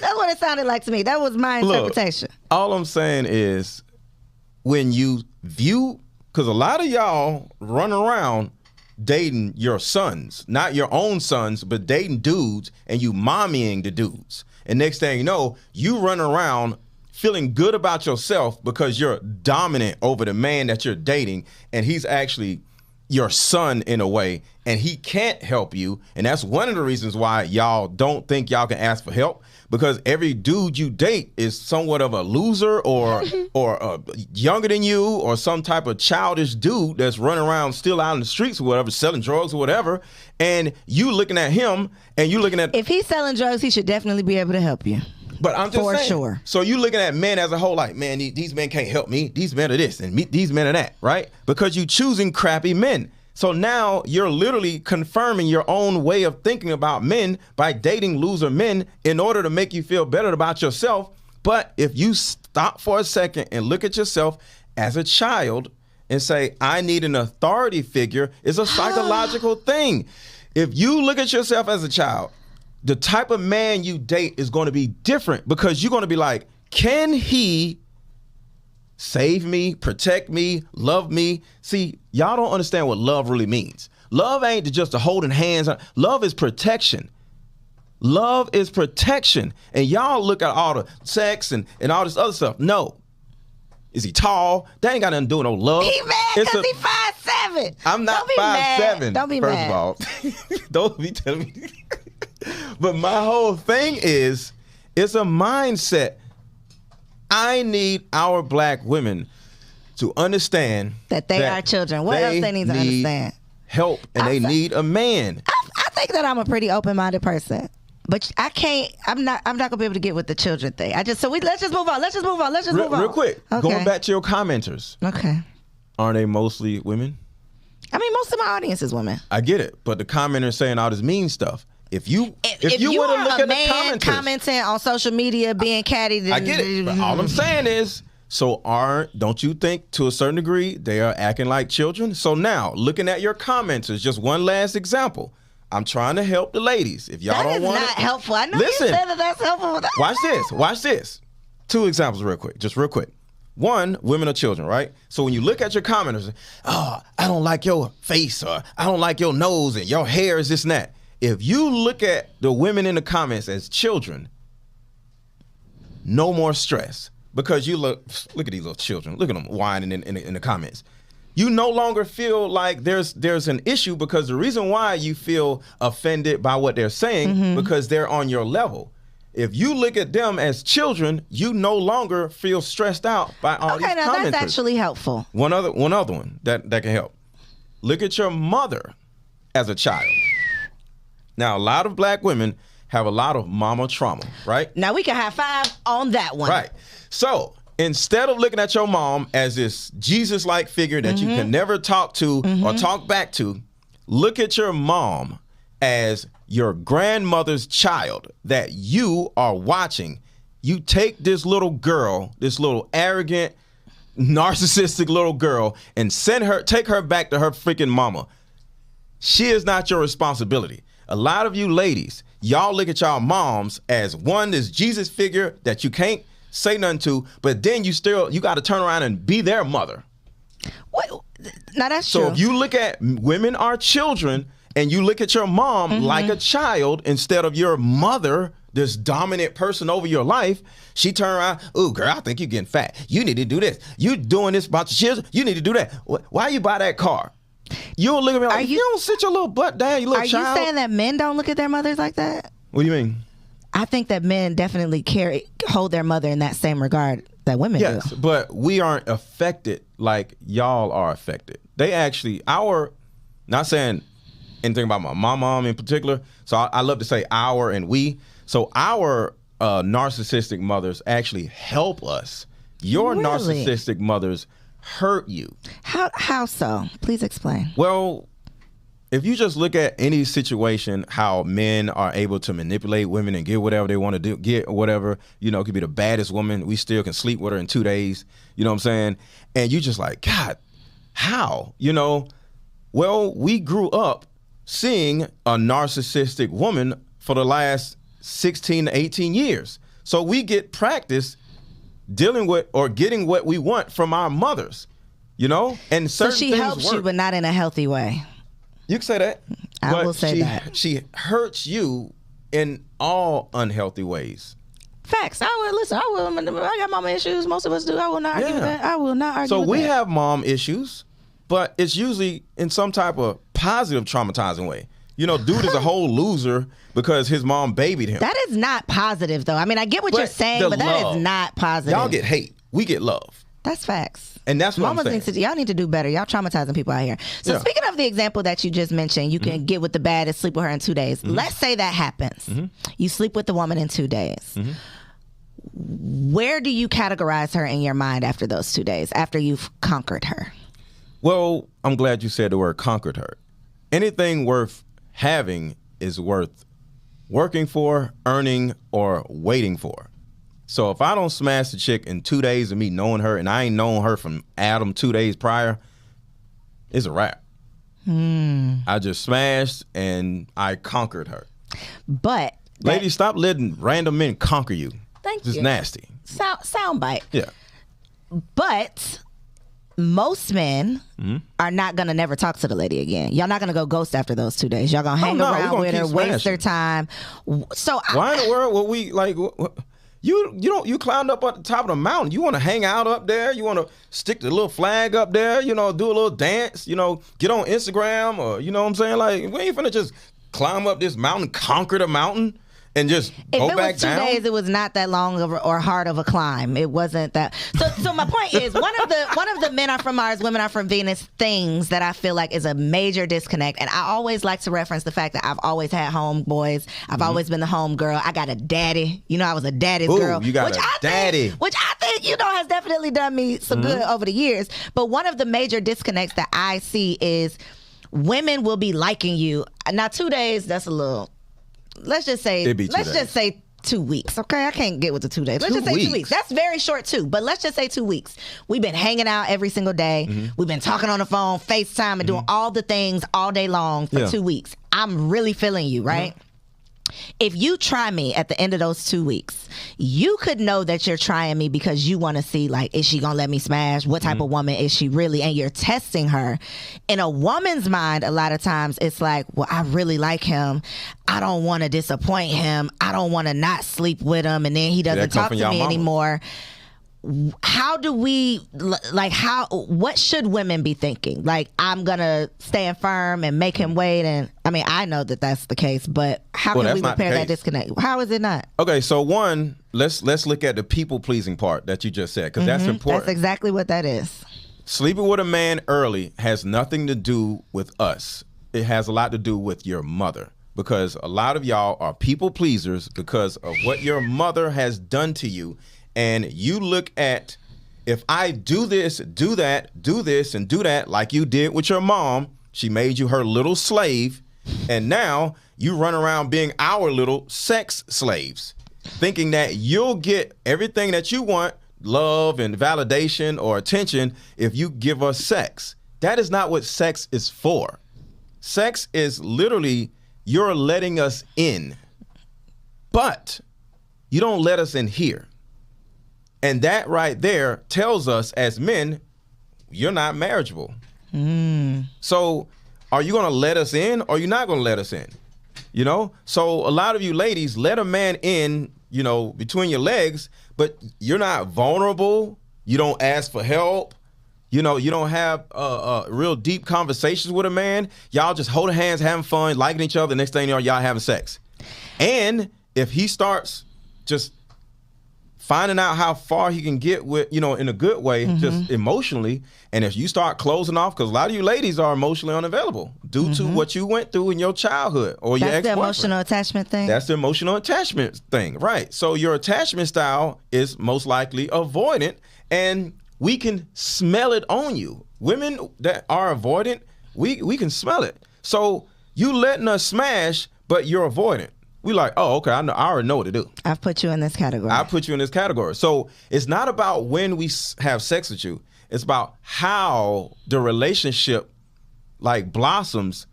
Speaker 2: That's what it sounded like to me. That was my interpretation.
Speaker 3: Look, all I'm saying is when you view, because a lot of y'all run around dating your sons, not your own sons, but dating dudes, and you mommying the dudes. And next thing you know, you run around feeling good about yourself because you're dominant over the man that you're dating, and he's actually your son in a way, and he can't help you. And that's one of the reasons why y'all don't think y'all can ask for help, because every dude you date is somewhat of a loser or younger than you, or some type of childish dude that's running around still out in the streets or whatever, selling drugs or whatever. And you looking at him and you looking at...
Speaker 2: If he's selling drugs, he should definitely be able to help you.
Speaker 3: But I'm just
Speaker 2: for
Speaker 3: saying.
Speaker 2: Sure.
Speaker 3: So you looking at men as a whole like, man, these men can't help me. These men are this and these men are that, right? Because you choosing crappy men. So now you're literally confirming your own way of thinking about men by dating loser men in order to make you feel better about yourself. But if you stop for a second and look at yourself as a child and say, I need an authority figure, it's a psychological thing. If you look at yourself as a child, the type of man you date is going to be different, because you're going to be like, can he save me, protect me, love me? See, y'all don't understand what love really means. Love ain't just a holding hands. Love is protection. Love is protection. And y'all look at all the sex and all this other stuff. No. Is he tall? That ain't got nothing to do with no love.
Speaker 2: He mad because he 5'7".
Speaker 3: I'm not 5'7".
Speaker 2: Don't be mad.
Speaker 3: First of all, don't be telling me. But my whole thing is, it's a mindset. I need our black women to understand
Speaker 2: that they are children. What else they need to understand?
Speaker 3: Help, and they need a man.
Speaker 2: I think that I'm a pretty open-minded person, but I can't. I'm not gonna be able to get with the children thing. Let's just move on. Let's just move on.
Speaker 3: Real quick,
Speaker 2: okay.
Speaker 3: Going back to your commenters.
Speaker 2: Okay.
Speaker 3: Aren't they mostly women?
Speaker 2: I mean, most of my audience is women.
Speaker 3: I get it, but the commenters saying all this mean stuff. If you were to look at the commenters,
Speaker 2: commenting on social media, being catty,
Speaker 3: I get it. But all I'm saying is, don't you think to a certain degree they are acting like children? So now, looking at your commenters, just one last example. I'm trying to help the ladies. If y'all don't want it,
Speaker 2: that is not helpful. I know you said that's helpful.
Speaker 3: Watch this. Two examples real quick. One, women are children, right? So when you look at your commenters, I don't like your face, or I don't like your nose, and your hair is this and that. If you look at the women in the comments as children, no more stress, because you look at these little children. Look at them whining in the comments. You no longer feel like there's an issue, because the reason why you feel offended by what they're saying, because they're on your level. If you look at them as children, you no longer feel stressed out by all these commenters. Okay, now that's
Speaker 2: actually helpful.
Speaker 3: One other one that can help. Look at your mother as a child. Now, a lot of black women have a lot of mama trauma, right?
Speaker 2: Now, we can high five on that one.
Speaker 3: Right. So, instead of looking at your mom as this Jesus-like figure that you can never talk to or talk back to, look at your mom as your grandmother's child that you are watching. You take this little girl, this little arrogant, narcissistic little girl, and take her back to her freaking mama. she is not your responsibility. A lot of you ladies, y'all look at y'all moms as this Jesus figure that you can't say nothing to, but then you got to turn around and be their mother.
Speaker 2: What? Now that's
Speaker 3: so
Speaker 2: true.
Speaker 3: If you look at women are children and you look at your mom like a child instead of your mother, this dominant person over your life, she turn around, ooh, girl, I think you're getting fat. You need to do this. You doing this about your children. You need to do that. Why you buy that car? You don't look at me like, you don't sit your little butt down, you little child.
Speaker 2: Are you saying that men don't look at their mothers like that?
Speaker 3: What do you mean?
Speaker 2: I think that men definitely hold their mother in that same regard that women do.
Speaker 3: Yes, but we aren't affected like y'all are affected. They actually, not saying anything about my mom in particular, so I love to say our and we. So our narcissistic mothers actually help us. Your narcissistic mothers hurt you.
Speaker 2: How so? Please explain.
Speaker 3: Well, if you just look at any situation, how men are able to manipulate women and get whatever they want to do, get whatever, it could be the baddest woman. We still can sleep with her in 2 days. You know what I'm saying? And you just like, God, how? Well, we grew up seeing a narcissistic woman for the last 16 to 18 years. So we get practice dealing with or getting what we want from our mothers, and certain
Speaker 2: so she
Speaker 3: things
Speaker 2: helps
Speaker 3: work.
Speaker 2: you, but not in a healthy way.
Speaker 3: You can say that.
Speaker 2: I will say that.
Speaker 3: She hurts you in all unhealthy ways.
Speaker 2: Facts. I got mama issues. Most of us do. I will not argue with that. I will not argue
Speaker 3: with that. So we
Speaker 2: have
Speaker 3: have mom issues, but it's usually in some type of positive traumatizing way. Dude is a whole loser because his mom babied him.
Speaker 2: That is not positive, though. I mean, I get what you're saying, but that is not positive.
Speaker 3: Y'all get hate. We get love.
Speaker 2: That's facts.
Speaker 3: And that's what I'm saying.
Speaker 2: Y'all need to do better. Y'all traumatizing people out here. So speaking of the example that you just mentioned, you can get with the baddest, sleep with her in 2 days. Let's say that happens. You sleep with the woman in 2 days. Where do you categorize her in your mind after those 2 days, after you've conquered her?
Speaker 3: Well, I'm glad you said the word conquered her. Anything worth having is worth working for, earning, or waiting for. So if I don't smash the chick in 2 days of me knowing her, and I ain't known her from Adam 2 days prior, it's a wrap. I just smashed and I conquered her.
Speaker 2: But
Speaker 3: ladies, stop letting random men conquer you.
Speaker 2: Thank you.
Speaker 3: It's nasty.
Speaker 2: Soundbite.
Speaker 3: Yeah.
Speaker 2: But most men are not going to never talk to the lady again. Y'all not going to go ghost after those 2 days. Y'all going to hang around with her, waste their time. So
Speaker 3: why in the world would we like... You climbed up at the top of the mountain. You want to hang out up there. You want to stick the little flag up there, do a little dance, get on Instagram or, you know what I'm saying? Like, we ain't finna just climb up this mountain, conquer the mountain, and just go back down. If it was 2 days,
Speaker 2: it was not that long or hard of a climb. It wasn't that. So my point is, one of the men are from Mars, women are from Venus things that I feel like is a major disconnect. And I always like to reference the fact that I've always had homeboys. I've always been the home girl. I got a daddy. I was a daddy's girl.
Speaker 3: You got a daddy.
Speaker 2: Which I think, has definitely done me some good over the years. But one of the major disconnects that I see is women will be liking you. Now, 2 days, that's a little... Let's just say 2 weeks, okay? I can't get with the 2 days. Let's just say 2 weeks. That's very short too, but let's just say 2 weeks. We've been hanging out every single day. We've been talking on the phone, FaceTime, and doing all the things all day long for 2 weeks. I'm really feeling you, right? If you try me at the end of those 2 weeks, you could know that you're trying me because you want to see, like, is she going to let me smash? What type of woman is she really? And you're testing her. In a woman's mind, a lot of times it's like, well, I really like him. I don't want to disappoint him. I don't want to not sleep with him. And then he doesn't talk to me anymore. How do we, what should women be thinking? Like, I'm going to stand firm and make him wait. And I mean, I know that that's the case, but how can we repair that disconnect? How is it not?
Speaker 3: Okay, so one, let's look at the people pleasing part that you just said, because that's important.
Speaker 2: That's exactly what that is.
Speaker 3: Sleeping with a man early has nothing to do with us. It has a lot to do with your mother, because a lot of y'all are people pleasers because of what your mother has done to you. And you look at, if I do this, do that, do this, and do that, like you did with your mom, she made you her little slave, and now you run around being our little sex slaves, thinking that you'll get everything that you want, love and validation or attention, if you give us sex. That is not what sex is for. Sex is literally you're letting us in, but you don't let us in here. And that right there tells us as men, you're not marriageable. So are you going to let us in or you're not going to let us in? You know? So a lot of you ladies let a man in, you know, between your legs, but you're not vulnerable. You don't ask for help. You know, you don't have real deep conversations with a man. Y'all just holding hands, having fun, liking each other. The next thing you know, y'all having sex. And if he starts just finding out how far he can get with, you know, in a good way, just emotionally, and if you start closing off, because a lot of you ladies are emotionally unavailable due to what you went through in your childhood or your ex-boyfriend.
Speaker 2: That's the emotional attachment thing?
Speaker 3: That's the emotional attachment thing, right. So your attachment style is most likely avoidant, and we can smell it on you. Women that are avoidant, we can smell it. So you letting us smash, but you're avoidant. We like, oh, okay, I already know what to do.
Speaker 2: I've put you in this category.
Speaker 3: I put you in this category. So it's not about when we have sex with you. It's about how the relationship like blossoms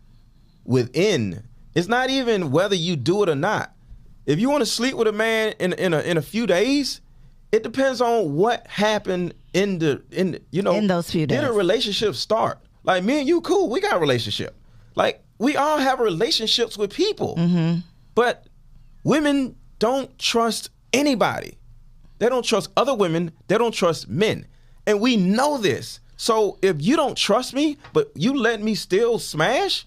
Speaker 3: within. It's not even whether you do it or not. If you want to sleep with a man in a few days, it depends on what happened in those few days. Did a relationship start? Like me and you, cool. We got a relationship. Like we all have relationships with people. But women don't trust anybody. They don't trust other women. They don't trust men. And we know this. So if you don't trust me, but you let me still smash,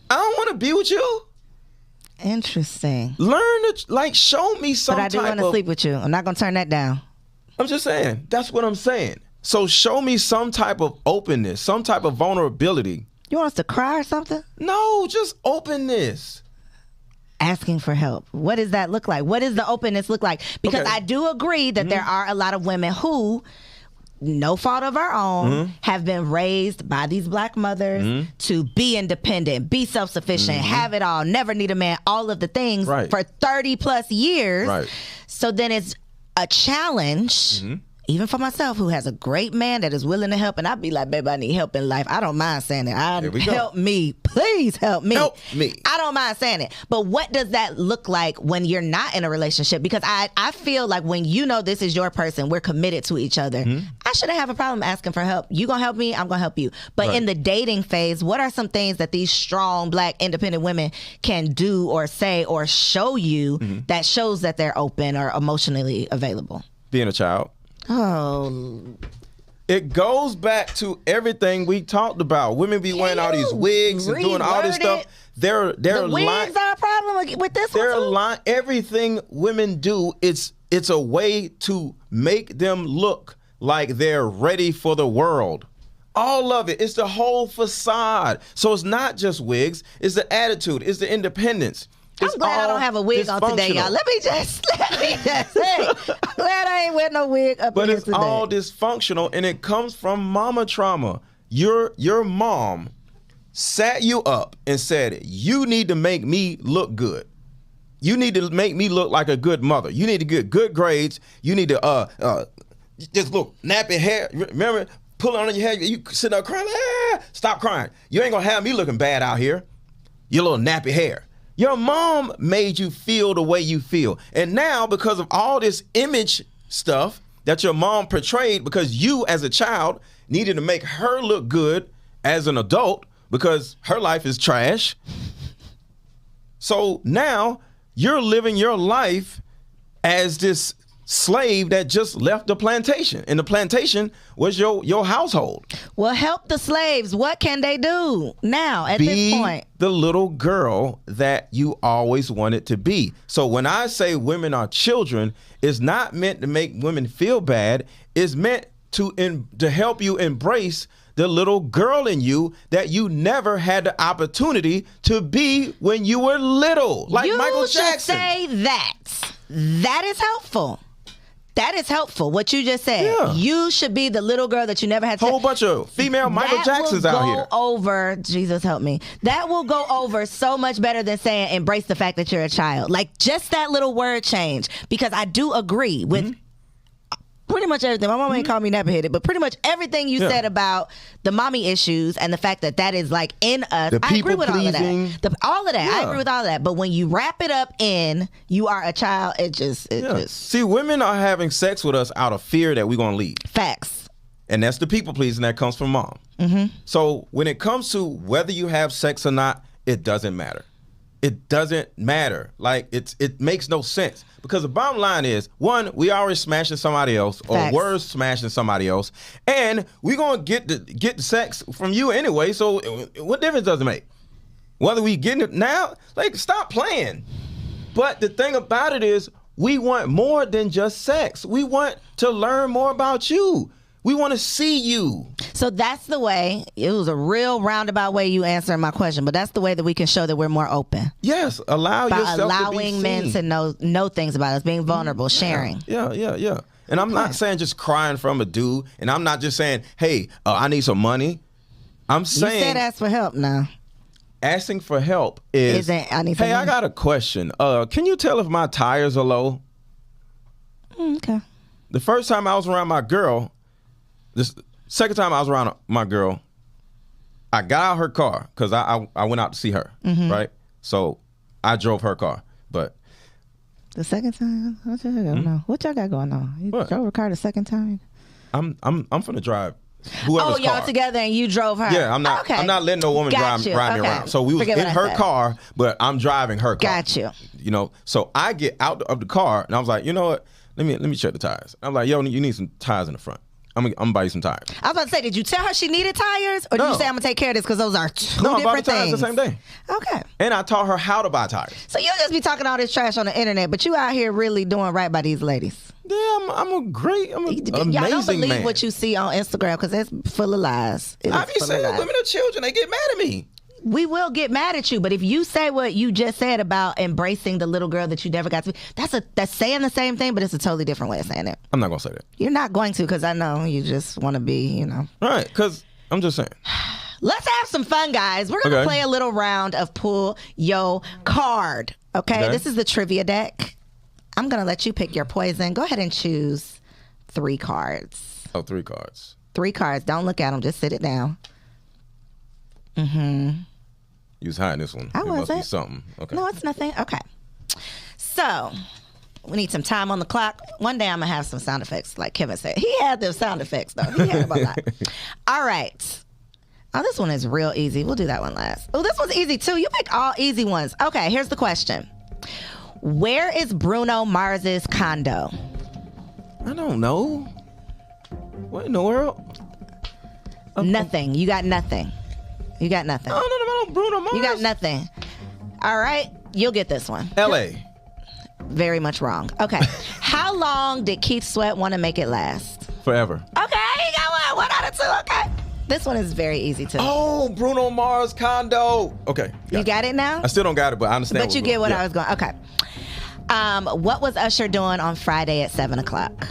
Speaker 3: I don't want to be with you.
Speaker 2: Interesting.
Speaker 3: Learn to, show me some type of...
Speaker 2: But I do want to sleep with you. I'm not going to turn that down.
Speaker 3: I'm just saying. That's what I'm saying. So show me some type of openness, some type of vulnerability.
Speaker 2: You want us to cry or something?
Speaker 3: No, just openness.
Speaker 2: Asking for help. What does that look like? What does the openness look like? Because I do agree that there are a lot of women who, no fault of our own, have been raised by these black mothers to be independent, be self-sufficient, have it all, never need a man, all of the things for 30 plus years. So then it's a challenge, even for myself, who has a great man that is willing to help. And I'd be like, baby, I need help in life. I don't mind saying it. Help me. Please help me.
Speaker 3: Help me.
Speaker 2: I don't mind saying it. But what does that look like when you're not in a relationship? Because I feel like when you know this is your person, we're committed to each other, I shouldn't have a problem asking for help. You gonna help me, I'm gonna help you. But in the dating phase, what are some things that these strong black independent women can do or say or show you that shows that they're open or emotionally available?
Speaker 3: Being a child.
Speaker 2: Oh,
Speaker 3: it goes back to everything we talked about. Women be wearing all these wigs and doing all this stuff. They're
Speaker 2: the wigs are a problem with this one too?
Speaker 3: Everything women do, it's a way to make them look like they're ready for the world. All of it. It's the whole facade. So it's not just wigs. It's the attitude. It's the independence.
Speaker 2: I'm glad I don't have a wig on today, y'all. Let me just say, I'm glad I ain't wearing no wig up here today.
Speaker 3: But it's all dysfunctional, and it comes from mama trauma. Your mom sat you up and said, you need to make me look good. You need to make me look like a good mother. You need to get good grades. You need to just look nappy hair. Remember, pull on your hair. You sit there crying. Stop crying. You ain't gonna have me looking bad out here. Your little nappy hair. Your mom made you feel the way you feel. And now, because of all this image stuff that your mom portrayed, because you as a child needed to make her look good as an adult because her life is trash. So now you're living your life as this slave that just left the plantation, and the plantation was your household.
Speaker 2: Well, help the slaves. What can they do now at this point?
Speaker 3: Be the little girl that you always wanted to be. So when I say women are children, it's not meant to make women feel bad. It's meant to help you embrace the little girl in you that you never had the opportunity to be when you were little, like Michael Jackson.
Speaker 2: You should say that. That is helpful. That is helpful, what you just said.
Speaker 3: Yeah.
Speaker 2: You should be the little girl that you never had to...
Speaker 3: Whole bunch of female Michael Jacksons out here.
Speaker 2: That will go over... Jesus help me. That will go over so much better than saying embrace the fact that you're a child. Like, just that little word change. Because I do agree with... Pretty much everything. My mama ain't called me never hit it, but pretty much everything you said about the mommy issues and the fact that that is like in us. I agree with all of that. All of that. I agree with all of that. But when you wrap it up in you are a child, it just.
Speaker 3: See, women are having sex with us out of fear that we're gonna leave.
Speaker 2: Facts.
Speaker 3: And that's the people pleasing that comes from mom. So when it comes to whether you have sex or not, it doesn't matter. It doesn't matter. Like it makes no sense because the bottom line is, one, we already smashing somebody else, or we're smashing somebody else, and we're gonna get the sex from you anyway. So what difference does it make? Whether we getting it now, like stop playing. But the thing about it is, we want more than just sex. We want to learn more about you. We want to see you.
Speaker 2: So that's the way. It was a real roundabout way you answering my question, but that's the way that we can show that we're more open.
Speaker 3: Yes, allow yourself
Speaker 2: allowing
Speaker 3: to be
Speaker 2: men
Speaker 3: seen.
Speaker 2: to know things about us, being vulnerable, sharing.
Speaker 3: Yeah. And I'm not saying just crying from a dude, and I'm not just saying, hey, I need some money. I'm saying.
Speaker 2: You said ask for help now.
Speaker 3: Asking for help is,
Speaker 2: I need some
Speaker 3: hey,
Speaker 2: money.
Speaker 3: I got a question. Can you tell if my tires are low?
Speaker 2: Okay.
Speaker 3: The first time I was around my girl, this second time I was around my girl, I got out her car because I went out to see her, right? So I drove her car, but
Speaker 2: the second time, what y'all got going on? What y'all got going on? You drove her car the second time?
Speaker 3: I'm finna drive whoever's
Speaker 2: y'all
Speaker 3: car.
Speaker 2: together and you drove her.
Speaker 3: Yeah, I'm not.
Speaker 2: Okay.
Speaker 3: I'm not letting no woman drive me around. So we was in her car, but I'm driving her car.
Speaker 2: Got you.
Speaker 3: You know, so I get out of the car and I was like, you know what? Let me check the tires. I'm like, yo, you need some tires in the front. I'm gonna buy you some tires.
Speaker 2: I was about to say, did you tell her she needed tires, or did you say I'm gonna take care of this because those are two different
Speaker 3: I bought the tires
Speaker 2: things?
Speaker 3: the same day.
Speaker 2: Okay.
Speaker 3: And I taught her how to buy tires.
Speaker 2: So you'll just be talking all this trash on the internet, but you out here really doing right by these ladies.
Speaker 3: Yeah, I'm an amazing
Speaker 2: Y'all don't believe
Speaker 3: man.
Speaker 2: what you see on Instagram because it's full of lies.
Speaker 3: I be saying women are children. They get mad at me.
Speaker 2: We will get mad at you, but if you say what you just said about embracing the little girl that you never got to be, that's saying the same thing, but it's a totally different way of saying it.
Speaker 3: I'm not gonna say that.
Speaker 2: You're not going to, because I know you just want to be,
Speaker 3: Right, because I'm just saying.
Speaker 2: Let's have some fun, guys. We're going to play a little round of Pull Yo Card. Okay? This is the trivia deck. I'm going to let you pick your poison. Go ahead and choose 3 cards.
Speaker 3: Oh, 3 cards.
Speaker 2: 3 cards. Don't look at them. Just sit it down.
Speaker 3: You was hiding this one.
Speaker 2: I wasn't.
Speaker 3: Must be something. Okay.
Speaker 2: No, it's nothing. Okay. So, we need some time on the clock. One day I'm going to have some sound effects, like Kevin said. He had the sound effects, though. He had them a lot. All right. Oh, this one is real easy. We'll do that one last. Oh, this one's easy, too. You pick all easy ones. Okay, here's the question. Where is Bruno Mars's condo?
Speaker 3: I don't know. What in the world?
Speaker 2: Nothing. You got nothing. You got nothing.
Speaker 3: I don't know about Bruno Mars.
Speaker 2: You got nothing. All right. You'll get this one.
Speaker 3: L.A.
Speaker 2: Very much wrong. Okay. How long did Keith Sweat want to make it last?
Speaker 3: Forever.
Speaker 2: Okay. You got one. 1 out of 2. Okay. This one is very easy, too.
Speaker 3: Oh, Bruno Mars condo. Okay.
Speaker 2: You got it now?
Speaker 3: I still don't got it, but I understand.
Speaker 2: But you get what I was going. Okay. What was Usher doing on Friday at 7 o'clock?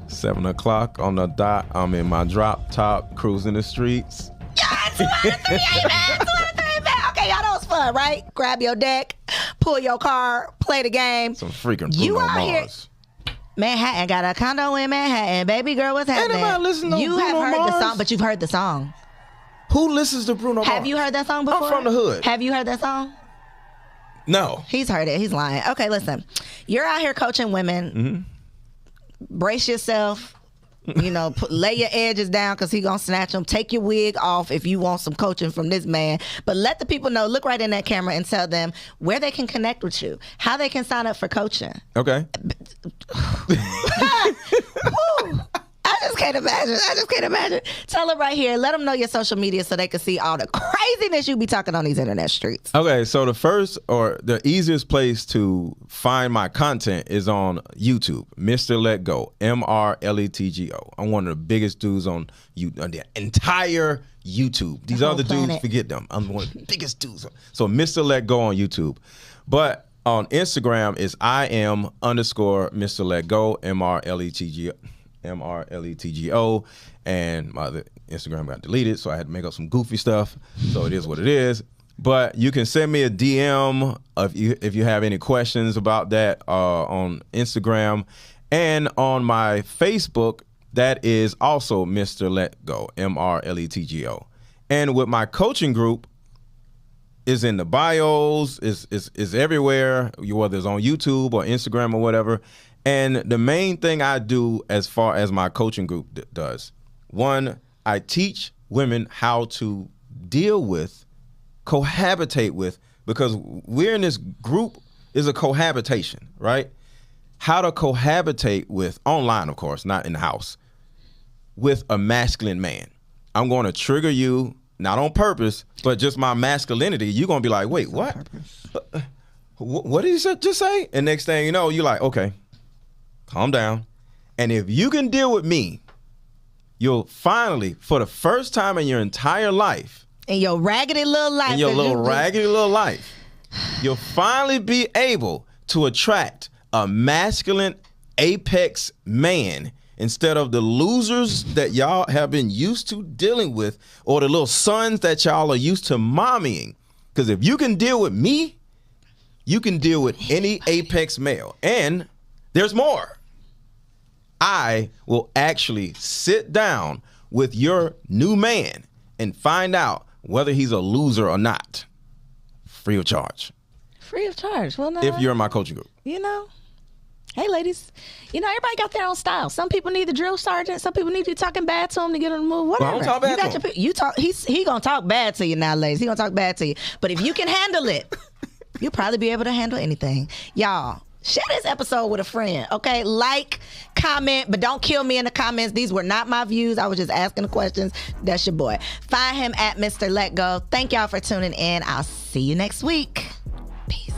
Speaker 3: 7 o'clock on the dot. I'm in my drop top, cruising the streets.
Speaker 2: Yeah, 2 out of 3. Amen. 2 out of 3. Amen. Okay, y'all know it's fun, right? Grab your deck, pull your card, play the game.
Speaker 3: Some freaking Bruno Mars.
Speaker 2: Manhattan got a condo in Manhattan. Baby girl, what's happening?
Speaker 3: Ain't nobody listening to
Speaker 2: you
Speaker 3: Bruno
Speaker 2: have heard
Speaker 3: Mars?
Speaker 2: the song, but you've heard the song.
Speaker 3: Who listens to Bruno Mars?
Speaker 2: Have you heard that song before?
Speaker 3: I'm from the hood.
Speaker 2: Have you heard that song?
Speaker 3: No.
Speaker 2: He's heard it. He's lying. Okay, listen. You're out here coaching women. Brace yourself. Lay your edges down because he's going to snatch them. Take your wig off if you want some coaching from this man. But let the people know, look right in that camera and tell them where they can connect with you, how they can sign up for coaching.
Speaker 3: Okay.
Speaker 2: I just can't imagine. Tell them right here. Let them know your social media so they can see all the craziness you be talking on these internet streets.
Speaker 3: Okay, so the first or the easiest place to find my content is on YouTube. Mr. Let Go, MRLETGO. I'm one of the biggest dudes on the entire YouTube. These other dudes, forget them. I'm one of the biggest dudes. So Mr. Let Go on YouTube. But on Instagram is IM_Mr. Let Go, MRLETGO, and my other Instagram got deleted, so I had to make up some goofy stuff. So it is what it is. But you can send me a DM if you have any questions about that on Instagram. And on my Facebook, that is also Mr. Let Go, MRLETGO. And with my coaching group, is in the bios, is everywhere, whether it's on YouTube or Instagram or whatever. And the main thing I do as far as my coaching group does, one, I teach women how to deal with, cohabitate with, because we're in this group is a cohabitation, right? How to cohabitate with, online of course, not in the house, with a masculine man. I'm going to trigger you, not on purpose, but just my masculinity. You're going to be like, wait, what? What did he just say? And next thing you know, you're like, okay, calm down. And if you can deal with me, you'll finally, for the first time in your entire life,
Speaker 2: in your raggedy little life,
Speaker 3: you'll finally be able to attract a masculine apex man instead of the losers that y'all have been used to dealing with, or the little sons that y'all are used to mommying. Because if you can deal with me, you can deal with any apex male. And there's more. I will actually sit down with your new man and find out whether he's a loser or not. Free of charge.
Speaker 2: Free of charge. Well, no.
Speaker 3: If you're in my coaching group.
Speaker 2: You know. Hey, ladies, you know, everybody got their own style. Some people need the drill sergeant. Some people need you talking bad to them to get them to move. Whatever.
Speaker 3: Well, I don't talk bad to him.
Speaker 2: He gonna talk bad to you now, ladies. He gonna talk bad to you. But if you can handle it, you'll probably be able to handle anything. Y'all, share this episode with a friend, okay? Like, comment, but don't kill me in the comments. These were not my views. I was just asking the questions. That's your boy. Find him at Mr. Let Go. Thank y'all for tuning in. I'll see you next week. Peace.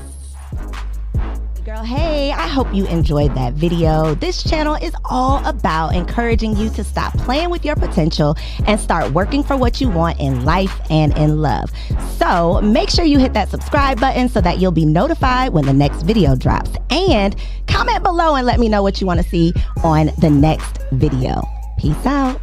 Speaker 2: Girl, hey, I hope you enjoyed that video. This channel is all about encouraging you to stop playing with your potential and start working for what you want in life and in love. So make sure you hit that subscribe button so that you'll be notified when the next video drops. And comment below and let me know what you want to see on the next video. Peace out.